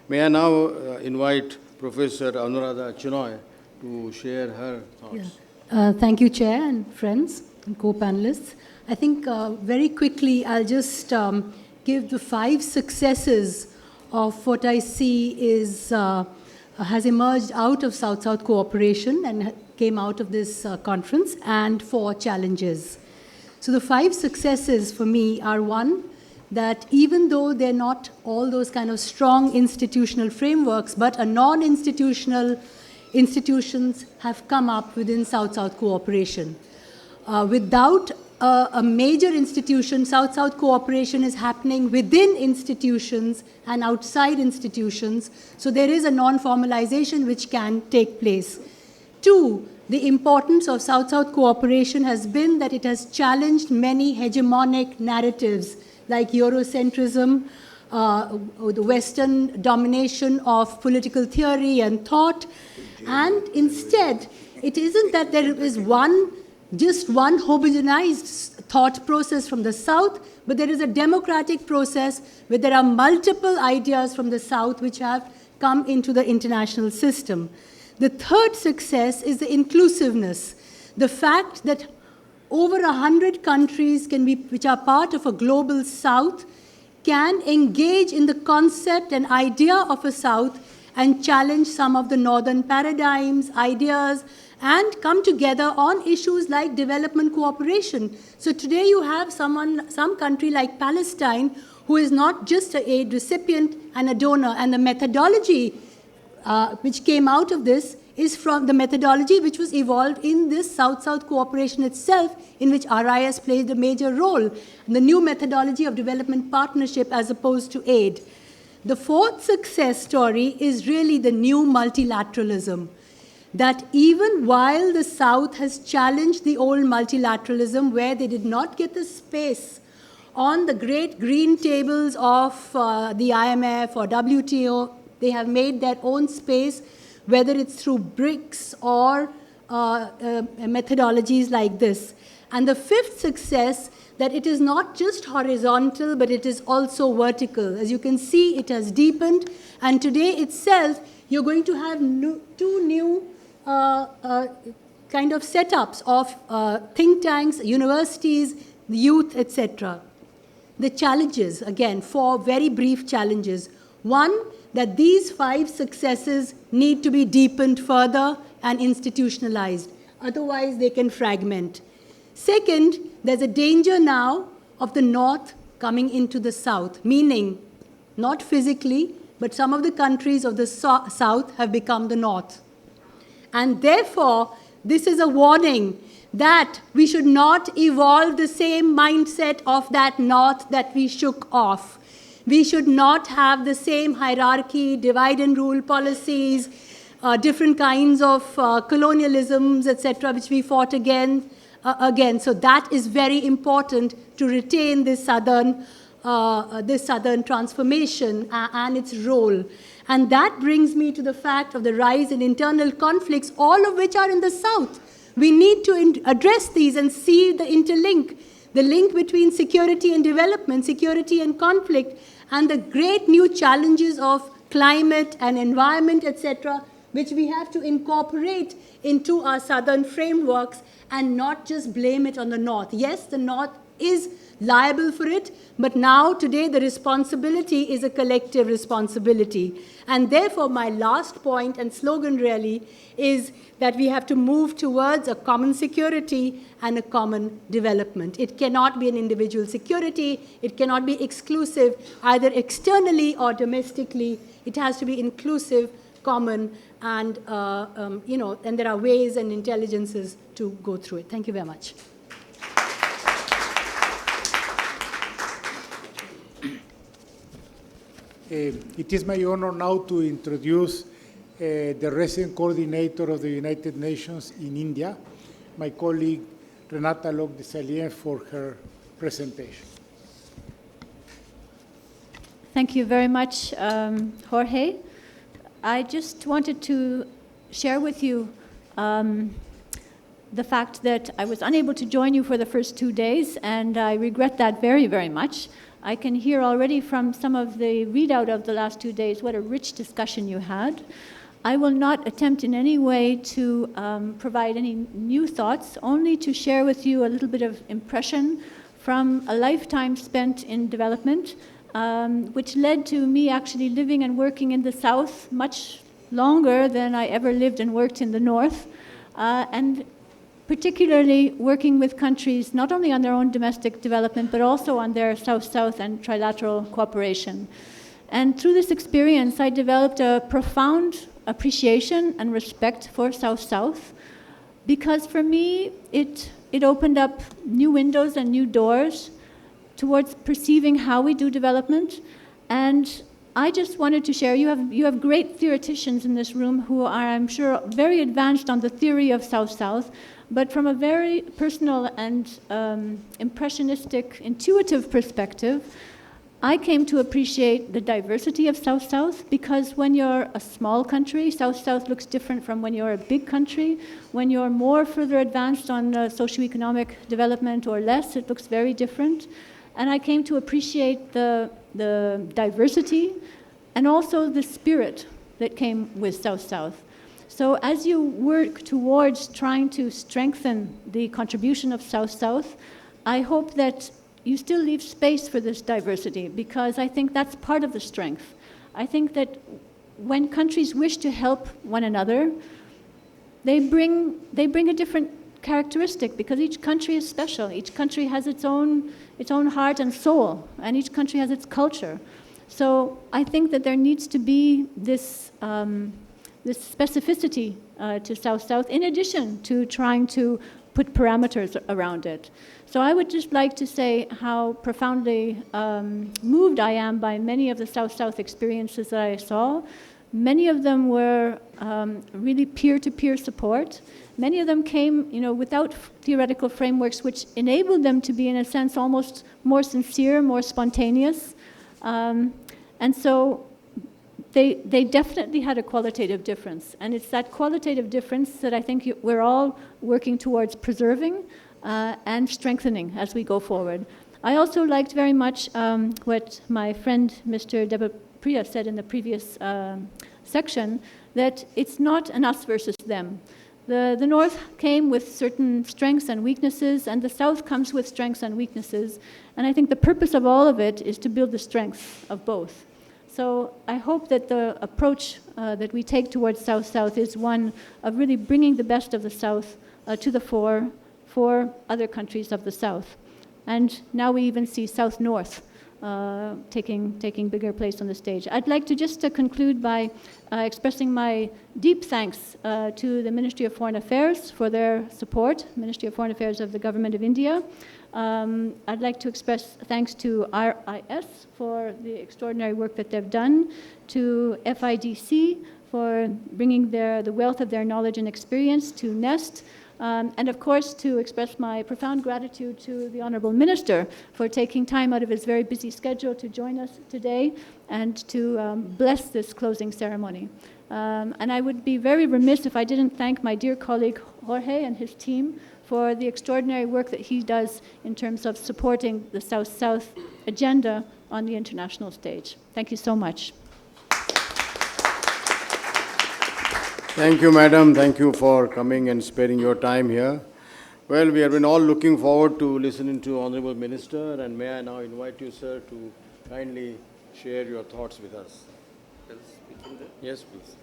May I now invite Professor Anuradha Chinoy to share her thoughts. Yeah. Thank you, Chair and friends and co-panelists. I think very quickly I'll just give the 5 successes of what I see is has emerged out of South-South cooperation and came out of this conference, and 4 challenges. So the 5 successes for me are: 1, that even though they're not all those kind of strong institutional frameworks, but a non-institutional institutions have come up within South-South cooperation. Without a major institution, South-South cooperation is happening within institutions and outside institutions, so there is a non-formalization which can take place. 2, the importance of South-South cooperation has been that it has challenged many hegemonic narratives like Eurocentrism, the Western domination of political theory and thought, and instead, it isn't that there is just one homogenized thought process from the South, but there is a democratic process where there are multiple ideas from the South which have come into the international system. The 3rd success is the inclusiveness. The fact that over 100 countries which are part of a global South can engage in the concept and idea of a South and challenge some of the Northern paradigms, ideas, and come together on issues like development cooperation. So today you have some country like Palestine who is not just an aid recipient and a donor, and the methodology which came out of this is from the methodology which was evolved in this South-South cooperation itself, in which RIS played a major role, the new methodology of development partnership as opposed to aid. The 4th success story is really the new multilateralism, that even while the South has challenged the old multilateralism where they did not get the space on the great green tables of the IMF or WTO, they have made their own space, whether it's through BRICS or methodologies like this. And the 5th success, that it is not just horizontal, but it is also vertical. As you can see, it has deepened, and today itself, you're going to have 2 new kind of setups of think tanks, universities, youth, etc. The challenges, again, 4 very brief challenges. 1, that these 5 successes need to be deepened further and institutionalized. Otherwise, they can fragment. Second, there's a danger now of the North coming into the South, meaning not physically, but some of the countries of the South have become the North. And therefore, this is a warning that we should not evolve the same mindset of that North that we shook off. We should not have the same hierarchy, divide and rule policies, different kinds of colonialisms, etc., which we fought again. So that is very important to retain this southern transformation and its role. And that brings me to the fact of the rise in internal conflicts, all of which are in the South. We need to address these and see the interlink, the link between security and development, security and conflict, and the great new challenges of climate and environment, etc., which we have to incorporate into our southern frameworks and not just blame it on the North. Yes, the North is liable for it, but now, today, the responsibility is a collective responsibility. And therefore, my last point and slogan really is that we have to move towards a common security and a common development. It cannot be an individual security. It cannot be exclusive, either externally or domestically. It has to be inclusive, common, and, and there are ways and intelligences to go through it. Thank you very much. It is my honor now to introduce the resident coordinator of the United Nations in India, my colleague Renata Locke-Desailly, for her presentation. Thank you very much, Jorge. I just wanted to share with you the fact that I was unable to join you for the first 2 days, and I regret that very, very much. I can hear already from some of the readout of the last 2 days what a rich discussion you had. I will not attempt in any way to provide any new thoughts, only to share with you a little bit of impression from a lifetime spent in development, which led to me actually living and working in the South much longer than I ever lived and worked in the North, and particularly working with countries not only on their own domestic development, but also on their South-South and trilateral cooperation. And through this experience, I developed a profound appreciation and respect for South-South, because for me, it opened up new windows and new doors towards perceiving how we do development. And I just wanted to share, you have great theoreticians in this room who are, I'm sure, very advanced on the theory of South-South, but from a very personal and impressionistic, intuitive perspective, I came to appreciate the diversity of South-South, because when you're a small country, South-South looks different from when you're a big country. When you're more further advanced on socioeconomic development or less, it looks very different. And I came to appreciate the diversity and also the spirit that came with South-South. So as you work towards trying to strengthen the contribution of South-South, I hope that you still leave space for this diversity, because I think that's part of the strength. I think that when countries wish to help one another, they bring a different characteristic, because each country is special. Each country has its own heart and soul, and each country has its culture. So I think that there needs to be this specificity to South-South, in addition to trying to put parameters around it. So I would just like to say how profoundly moved I am by many of the South-South experiences that I saw. Many of them were really peer-to-peer support. Many of them came, without theoretical frameworks, which enabled them to be, in a sense, almost more sincere, more spontaneous. And so they definitely had a qualitative difference. And it's that qualitative difference that I think we're all working towards preserving and strengthening as we go forward. I also liked very much what my friend Mr. Debapriya said in the previous section, that it's not an us versus them. The North came with certain strengths and weaknesses, and the South comes with strengths and weaknesses. And I think the purpose of all of it is to build the strengths of both. So I hope that the approach that we take towards South-South is one of really bringing the best of the South to the fore for other countries of the South. And now we even see South-North taking bigger place on the stage. I'd like to just conclude by expressing my deep thanks to the Ministry of Foreign Affairs for their support, Ministry of Foreign Affairs of the Government of India. I'd like to express thanks to RIS for the extraordinary work that they've done, to FIDC for bringing the wealth of their knowledge and experience, to NEST, and of course to express my profound gratitude to the Honourable Minister for taking time out of his very busy schedule to join us today and to bless this closing ceremony. And I would be very remiss if I didn't thank my dear colleague Jorge and his team for the extraordinary work that he does in terms of supporting the South-South agenda on the international stage. Thank you so much. Thank you, madam. Thank you for coming and sparing your time here. Well, we have been all looking forward to listening to Honorable Minister, and may I now invite you, sir, to kindly share your thoughts with us. Yes, please.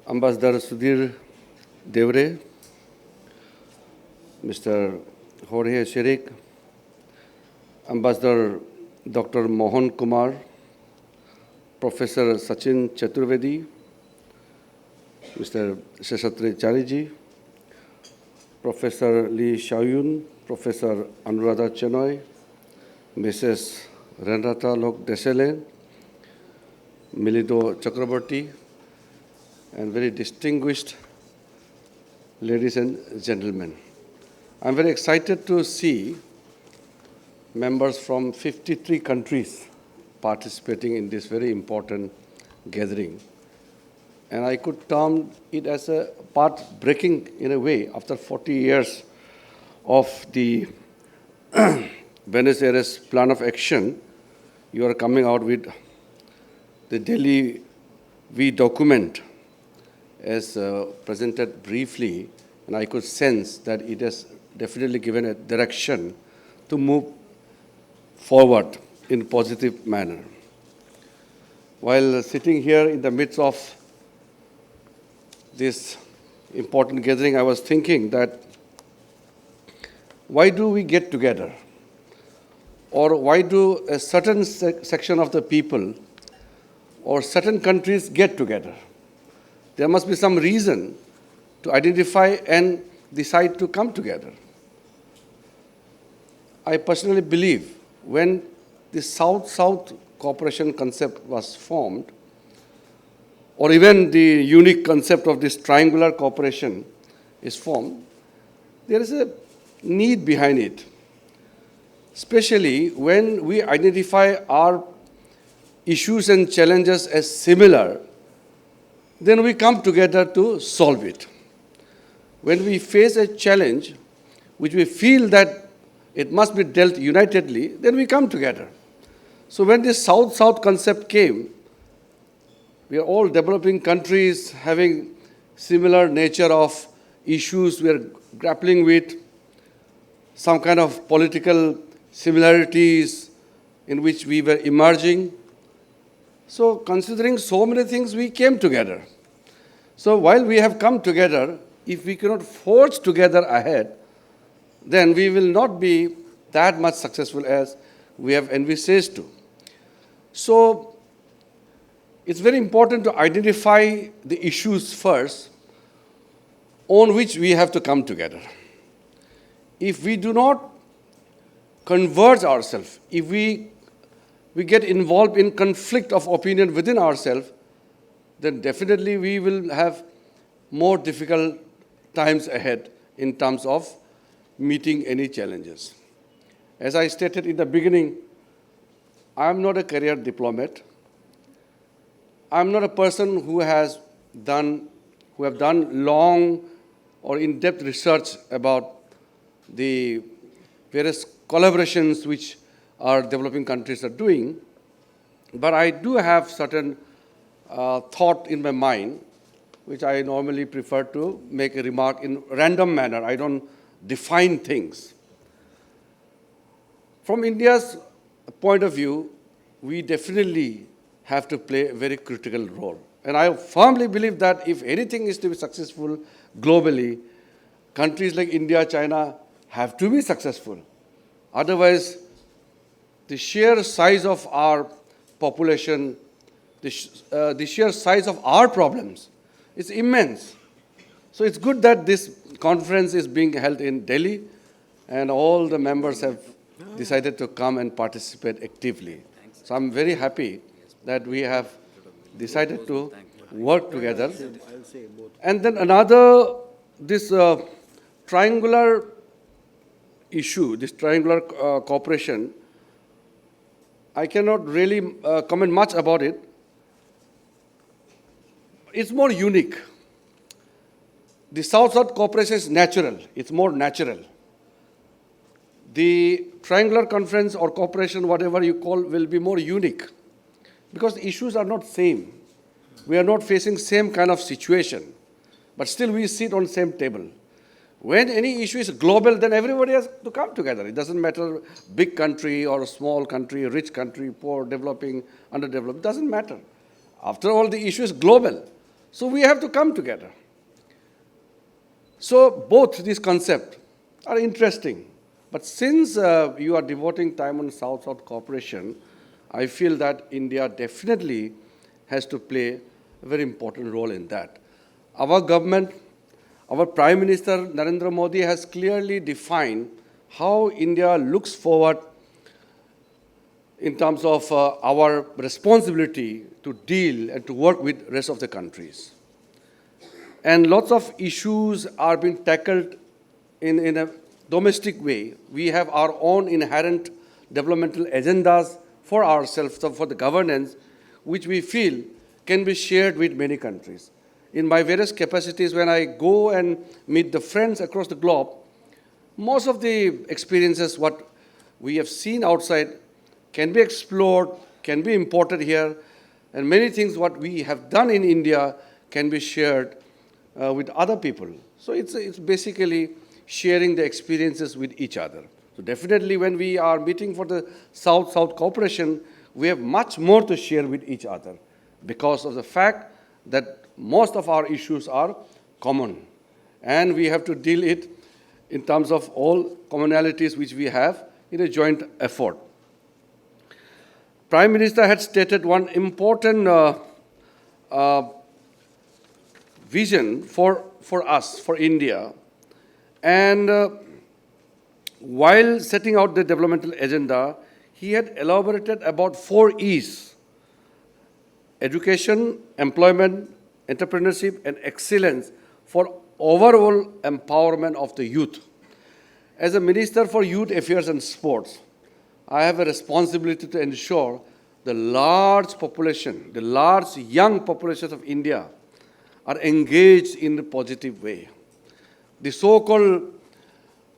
Ambassador Sudhir Devre, Mr. Jorge Shirik, Ambassador Dr. Mohan Kumar, Professor Sachin Chaturvedi, Mr. Sheshatri Chariji, Professor Lee Xiaoyun, Professor Anuradha Chenoy, Mrs. Renata Lok Desele, Milindo Chakraborty, and very distinguished ladies and gentlemen. I'm very excited to see members from 53 countries participating in this very important gathering. And I could term it as a path-breaking, in a way, after 40 years of the Buenos Aires Plan of Action. You are coming out with the Delhi V document as presented briefly, and I could sense that it has definitely given a direction to move forward in a positive manner. While sitting here in the midst of this important gathering, I was thinking that why do we get together? Or why do a certain section of the people or certain countries get together? There must be some reason to identify and decide to come together. I personally believe when the South-South cooperation concept was formed, or even the unique concept of this triangular cooperation is formed, there is a need behind it, especially when we identify our issues and challenges as similar, then we come together to solve it. When we face a challenge which we feel that it must be dealt unitedly, then we come together. So when this South-South concept came, we are all developing countries having similar nature of issues we are grappling with, some kind of political similarities in which we were emerging. So considering so many things, we came together. So while we have come together, if we cannot forge together ahead, then we will not be that much successful as we have envisaged to. So it's very important to identify the issues first on which we have to come together. If we do not converge ourselves, if we get involved in conflict of opinion within ourselves, then definitely we will have more difficult times ahead in terms of meeting any challenges. As I stated in the beginning, I am not a career diplomat. I am not a person who have done long or in-depth research about the various collaborations which our developing countries are doing, but I do have certain thought in my mind, which I normally prefer to make a remark in random manner. I don't define things. From India's point of view, we definitely have to play a very critical role. And I firmly believe that if anything is to be successful globally, countries like India, China have to be successful. Otherwise, the sheer size of our population, the sheer size of our problems is immense. So it's good that this conference is being held in Delhi, and all the members have decided to come and participate actively. So I'm very happy that we have decided to work together. And then another, this triangular issue, this triangular cooperation, I cannot really comment much about it. It's more unique. The South-South cooperation is natural. It's more natural. The triangular conference or cooperation, whatever you call, will be more unique because the issues are not same. We are not facing same kind of situation, but still we sit on the same table. When any issue is global, then everybody has to come together. It doesn't matter big country or a small country, rich country, poor, developing, underdeveloped. It doesn't matter. After all, the issue is global. So we have to come together. So both these concepts are interesting. But since you are devoting time on South-South cooperation, I feel that India definitely has to play a very important role in that. Our government, our Prime Minister Narendra Modi has clearly defined how India looks forward in terms of our responsibility to deal and to work with the rest of the countries. And lots of issues are being tackled in a domestic way. We have our own inherent developmental agendas for ourselves, for the governance, which we feel can be shared with many countries. In my various capacities, when I go and meet the friends across the globe, most of the experiences, what we have seen outside, can be explored, can be imported here, and many things what we have done in India can be shared with other people. So it's basically sharing the experiences with each other. So definitely when we are meeting for the South-South cooperation, we have much more to share with each other because of the fact that most of our issues are common. And we have to deal it in terms of all commonalities which we have in a joint effort. Prime Minister had stated one important vision for us, for India. And while setting out the developmental agenda, he had elaborated about 4 E's: education, employment, entrepreneurship, and excellence for overall empowerment of the youth. As a Minister for Youth Affairs and Sports, I have a responsibility to ensure the large population, the large young populations of India are engaged in a positive way. The so-called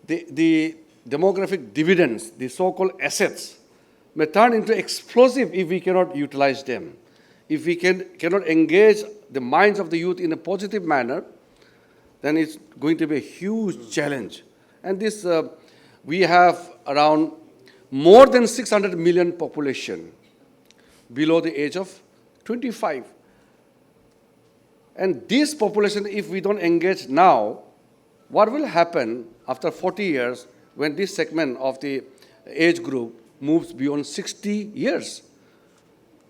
the demographic dividends, the so-called assets, may turn into explosive if we cannot utilize them. If we cannot engage the minds of the youth in a positive manner, then it's going to be a huge challenge. And this, we have around more than 600 million population below the age of 25. And this population, if we don't engage now, what will happen after 40 years when this segment of the age group moves beyond 60 years?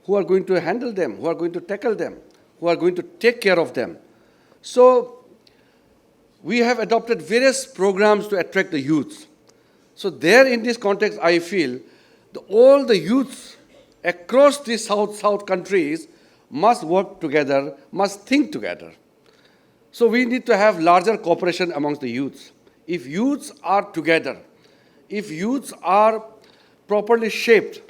Who are going to handle them? Who are going to tackle them? Who are going to take care of them? So we have adopted various programs to attract the youths. So there in this context, I feel all the youths across the South countries must work together, must think together. So we need to have larger cooperation amongst the youths. If youths are together, if youths are properly shaped,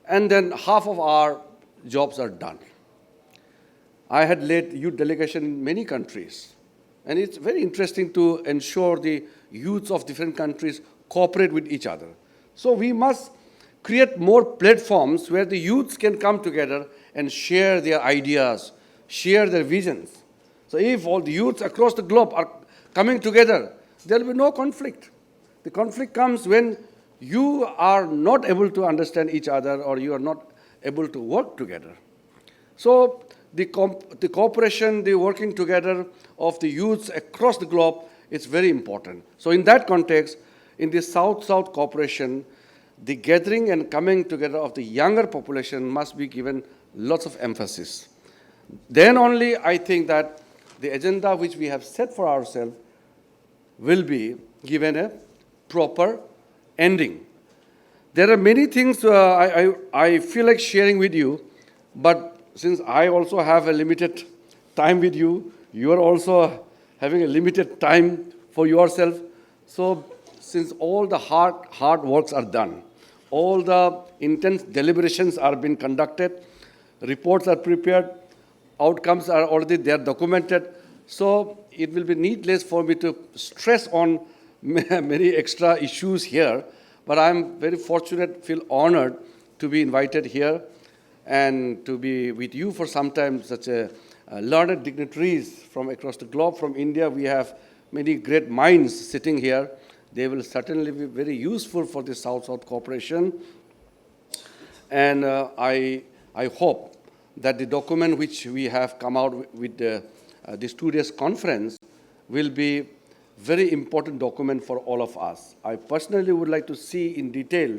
and then half of our jobs are done. I had led youth delegation in many countries, and it's very interesting to ensure the youths of different countries cooperate with each other. So we must create more platforms where the youths can come together and share their ideas, share their visions. So if all the youths across the globe are coming together, there will be no conflict. The conflict comes when you are not able to understand each other or you are not able to work together. So the cooperation, the working together of the youths across the globe is very important. So in that context, in the South-South cooperation, the gathering and coming together of the younger population must be given lots of emphasis. Then only I think that the agenda which we have set for ourselves will be given a proper ending. There are many things I feel like sharing with you, but since I also have a limited time with you, you are also having a limited time for yourself. So since all the hard works are done, all the intense deliberations are being conducted, reports are prepared, outcomes are already there documented, so it will be needless for me to stress on many extra issues here, but I'm very fortunate, feel honored to be invited here and to be with you for some time, such a learned dignitaries from across the globe. From India, we have many great minds sitting here. They will certainly be very useful for the South-South cooperation. And I hope that the document which we have come out with this 2 days conference will be very important document for all of us. I personally would like to see in detail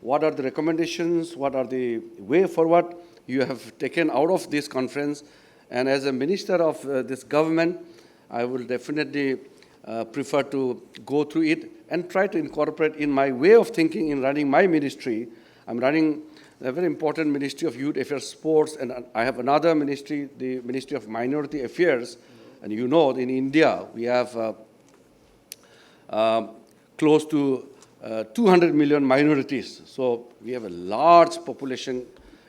what are the recommendations, what are the way forward you have taken out of this conference. And as a minister of this government, I will definitely prefer to go through it and try to incorporate in my way of thinking in running my ministry. I'm running a very important Ministry of Youth Affairs, Sports, and I have another ministry, the Ministry of Minority Affairs. And you know, in India, we have close to 200 million minorities. So we have a large population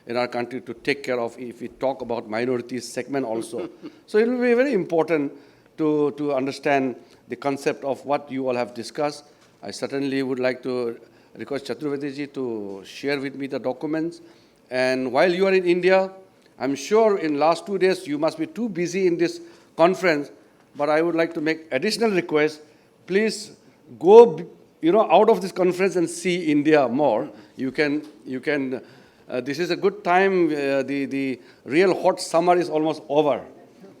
in our country to take care of if we talk about minorities segment also. So it will be very important to understand the concept of what you all have discussed. I certainly would like to request Chaturvedi ji to share with me the documents. And while you are in India, I'm sure in last 2 days you must be too busy in this conference, but I would like to make additional request. Please go, out of this conference and see India more. You can. This is a good time. The real hot summer is almost over,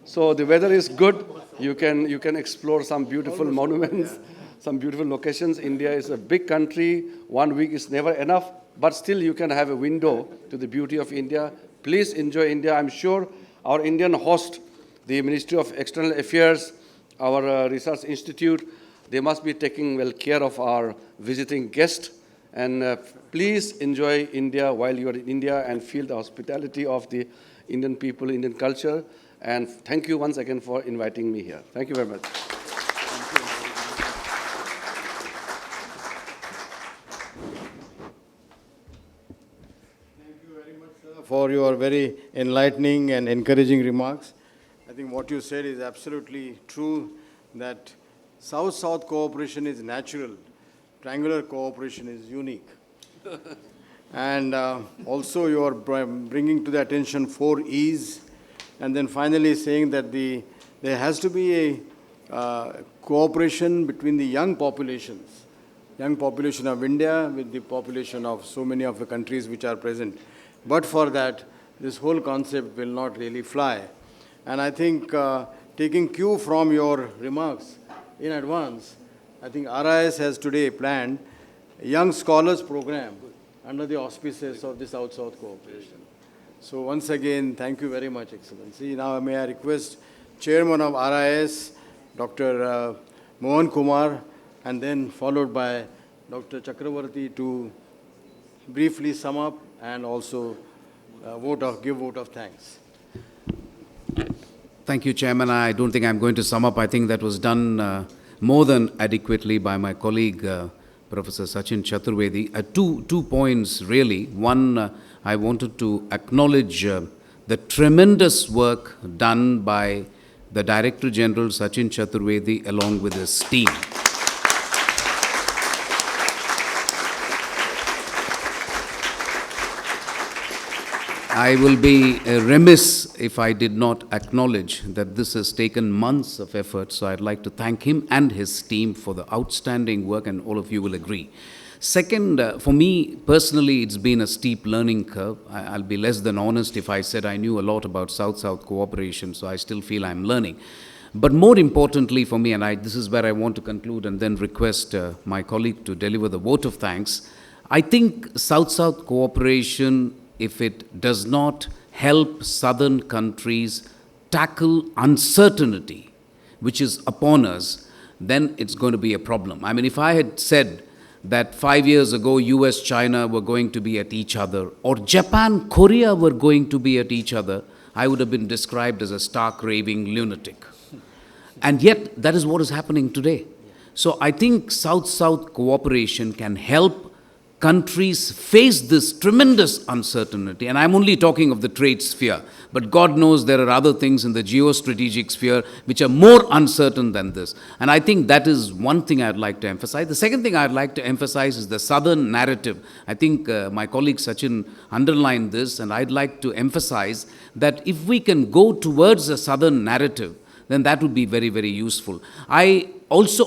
so the weather is good. You can explore some beautiful monuments, some beautiful locations. India is a big country. 1 week is never enough, but still you can have a window to the beauty of India. Please enjoy India. I'm sure our Indian host, the Ministry of External Affairs, our research institute, they must be taking well care of our visiting guests. And please enjoy India while you are in India and feel the hospitality of the Indian people, Indian culture. And thank you once again for inviting me here. Thank you very much. For your very enlightening and encouraging remarks. I think what you said is absolutely true, that South-South cooperation is natural, triangular cooperation is unique. And also you are bringing to the attention 4 E's, and then finally saying that there has to be a cooperation between the young population of India with the population of so many of the countries which are present. But for that, this whole concept will not really fly. And I think taking cue from your remarks in advance, I think RIS has today planned a Young Scholars Program under the auspices of the South-South cooperation. So once again, thank you very much, Excellency. Now may I request Chairman of RIS, Dr. Mohan Kumar, and then followed by Dr. Chakravarti to briefly sum up and also give vote of thanks. Thank you, Chairman. I don't think I'm going to sum up. I think that was done more than adequately by my colleague, Professor Sachin Chaturvedi. Two points, really. One, I wanted to acknowledge the tremendous work done by the Director General, Sachin Chaturvedi, along with his team. I will be remiss if I did not acknowledge that this has taken months of effort, so I'd like to thank him and his team for the outstanding work, and all of you will agree. Second, for me personally, it's been a steep learning curve. I'll be less than honest if I said I knew a lot about South-South cooperation, so I still feel I'm learning. But more importantly for me, and this is where I want to conclude and then request my colleague to deliver the vote of thanks, I think South-South cooperation, if it does not help southern countries tackle uncertainty, which is upon us, then it's going to be a problem. I mean, if I had said that 5 years ago, US, China were going to be at each other, or Japan, Korea were going to be at each other, I would have been described as a stark raving lunatic. And yet, that is what is happening today. So I think South-South cooperation can help countries face this tremendous uncertainty. And I'm only talking of the trade sphere. But God knows there are other things in the geostrategic sphere which are more uncertain than this. And I think that is one thing I'd like to emphasize. The second thing I'd like to emphasize is the southern narrative. I think my colleague Sachin underlined this, and I'd like to emphasize that if we can go towards a southern narrative, then that would be very, very useful. I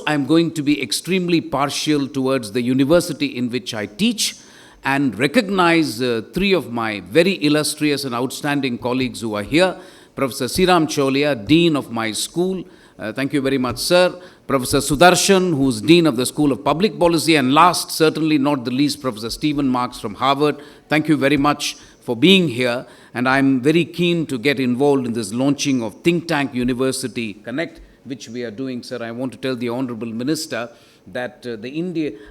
am going to be extremely partial towards the university in which I teach and recognize 3 of my very illustrious and outstanding colleagues who are here. Professor Siram Cholia, Dean of my school. Thank you very much, sir. Professor Sudarshan, who's Dean of the School of Public Policy. And last, certainly not the least, Professor Stephen Marks from Harvard. Thank you very much for being here. And I'm very keen to get involved in this launching of Think Tank University Connect, which we are doing, sir. I want to tell the Honorable Minister that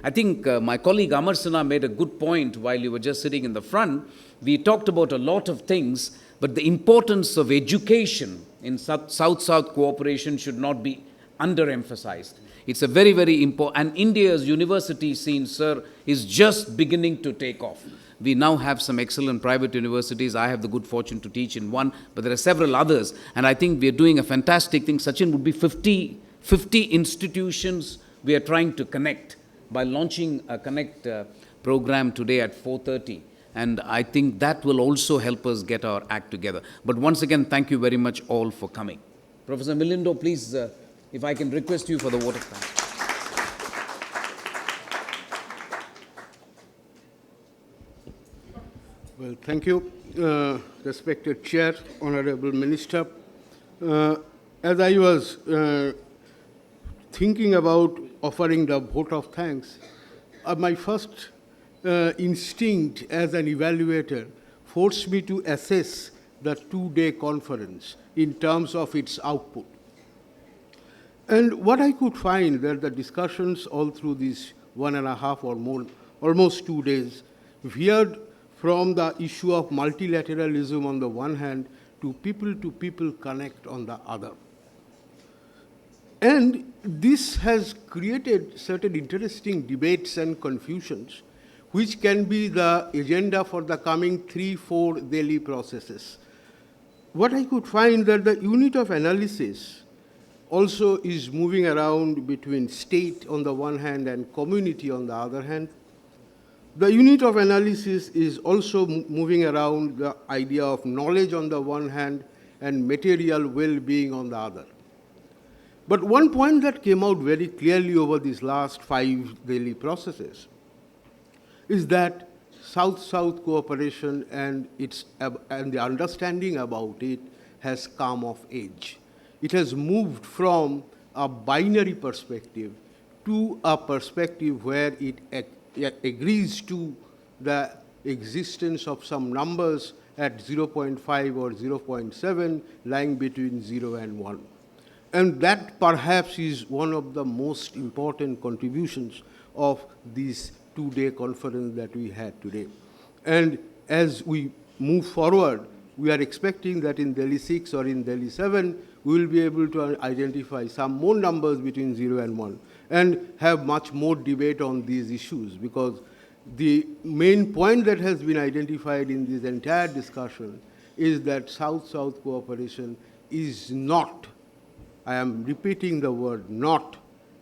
I think my colleague Amar Sinha made a good point while you were just sitting in the front. We talked about a lot of things, but the importance of education in South-South cooperation should not be underemphasized. It's a very, very important, and India's university scene, sir, is just beginning to take off. We now have some excellent private universities. I have the good fortune to teach in one, but there are several others, and I think we are doing a fantastic thing. Sachin, would be 50 institutions we are trying to connect by launching a Connect program today at 4:30. And I think that will also help us get our act together. But once again, thank you very much all for coming. Professor Milindo, please, if I can request you for the vote of thanks. Well, thank you, respected Chair, Honorable Minister. As I was thinking about offering the vote of thanks, my first instinct as an evaluator forced me to assess the two-day conference in terms of its output. And what I could find that the discussions all through these 1.5 or more, almost 2 days, veered from the issue of multilateralism on the one hand to people connect on the other. And this has created certain interesting debates and confusions, which can be the agenda for the coming 3-4 Delhi processes. What I could find that the unit of analysis also is moving around between state on the one hand and community on the other hand. The unit of analysis is also moving around the idea of knowledge on the one hand and material well-being on the other. But one point that came out very clearly over these last 5 Delhi processes is that South-South cooperation and the understanding about it has come of age. It has moved from a binary perspective to a perspective where it agrees to the existence of some numbers at 0.5 or 0.7 lying between 0 and 1. And that perhaps is one of the most important contributions of this two-day conference that we had today. And as we move forward, we are expecting that in Delhi 6 or in Delhi 7, we will be able to identify some more numbers between 0 and 1 and have much more debate on these issues, because the main point that has been identified in this entire discussion is that South-South cooperation is not, I am repeating the word not,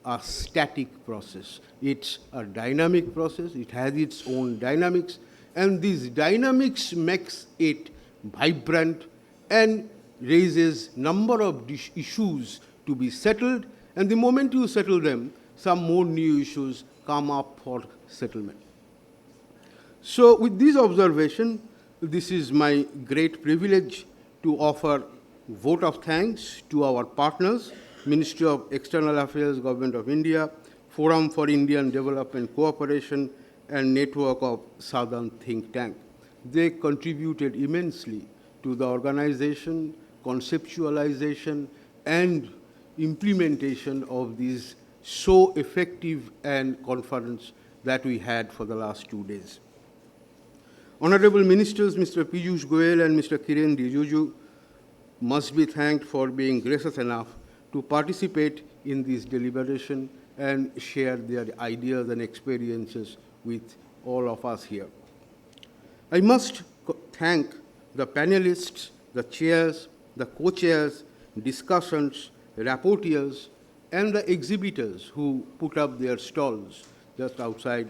a static process. It's a dynamic process. It has its own dynamics, and these dynamics makes it vibrant and raises number of issues to be settled, and the moment you settle them, some more new issues come up for settlement. So with this observation, this is my great privilege to offer vote of thanks to our partners, Ministry of External Affairs, Government of India, Forum for Indian Development Cooperation, and Network of Southern Think Tank. They contributed immensely to the organization, conceptualization, and implementation of this so effective and conference that we had for the last 2 days. Honorable Ministers, Mr. Piyush Goyal and Mr. Kiren Rijiju must be thanked for being gracious enough to participate in this deliberation and share their ideas and experiences with all of us here. I must thank the panelists, the chairs, the co-chairs, discussants, rapporteurs, and the exhibitors who put up their stalls just outside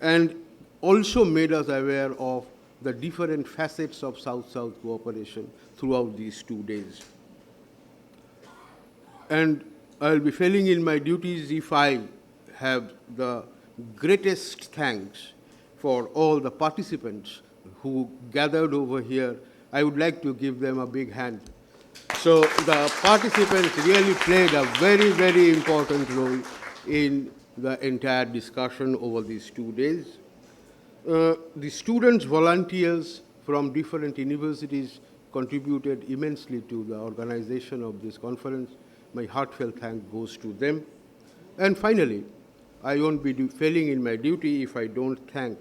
and also made us aware of the different facets of South-South cooperation throughout these 2 days. And I'll be failing in my duties if I have the greatest thanks for all the participants who gathered over here. I would like to give them a big hand. So the participants really played a very, very important role in the entire discussion over these 2 days. The students, volunteers from different universities contributed immensely to the organization of this conference. My heartfelt thanks goes to them. And finally, I won't be failing in my duty if I don't thank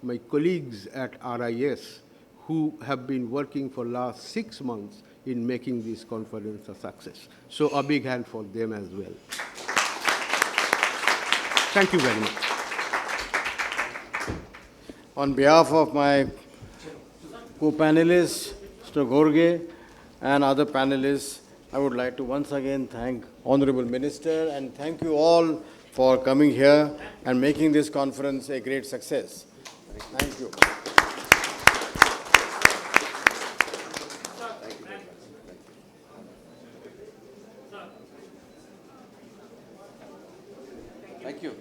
my colleagues at RIS who have been working for last 6 months in making this conference a success. So a big hand for them as well. Thank you very much. On behalf of my co-panelists, Mr. Gorge, and other panelists, I would like to once again thank Honorable Minister and thank you all for coming here and making this conference a great success. Thank you. Thank you.